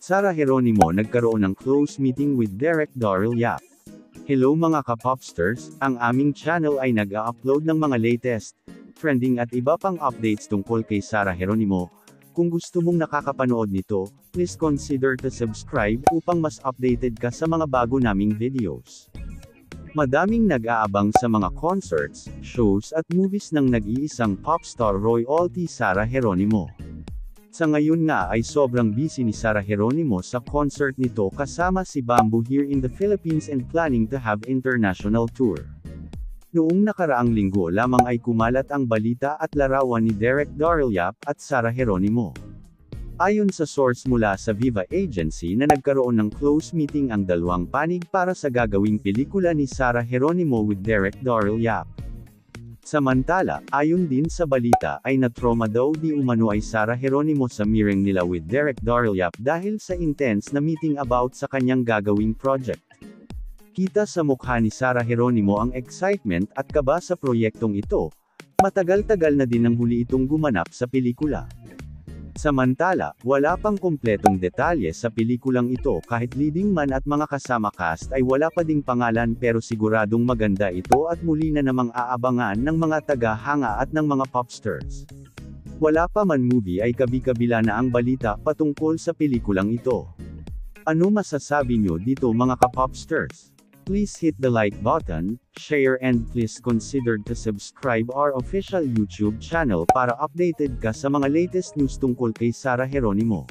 Sarah Geronimo nagkaroon ng close meeting with Derek Darryl Yap. Hello mga ka-popsters, ang aming channel ay nag-a-upload ng mga latest, trending at iba pang updates tungkol kay Sarah Geronimo. Kung gusto mong nakakapanood nito, please consider to subscribe upang mas updated ka sa mga bago naming videos. Madaming nag-aabang sa mga concerts, shows at movies ng nag-iisang popstar royalty Sarah Geronimo. Sa ngayon nga ay sobrang busy ni Sarah Geronimo sa concert nito kasama si Bamboo here in the Philippines and planning to have international tour. Noong nakaraang linggo lamang ay kumalat ang balita at larawan ni Derek Darryl Yap at Sarah Geronimo. Ayon sa source mula sa Viva Agency na nagkaroon ng close meeting ang dalawang panig para sa gagawing pelikula ni Sarah Geronimo with Derek Darryl Yap. Samantala, ayon din sa balita ay na-trauma daw di umano ay Sarah Geronimo sa meeting nila with Derek Darryl Yap dahil sa intense na meeting about sa kanyang gagawing project. Kita sa mukha ni Sarah Geronimo ang excitement at kaba sa proyektong ito. Matagal-tagal na din ang huli itong gumanap sa pelikula. Samantala, wala pang kumpletong detalye sa pelikulang ito kahit leading man at mga kasama cast ay wala pa ding pangalan pero siguradong maganda ito at muli na namang aabangan ng mga taga-hanga at ng mga popstars. Wala pa man movie ay kabi-kabila na ang balita patungkol sa pelikulang ito. Ano masasabi nyo dito mga ka-popstars? Please hit the like button, share and please consider to subscribe our official YouTube channel para updated ka sa mga latest news tungkol kay Sarah Geronimo.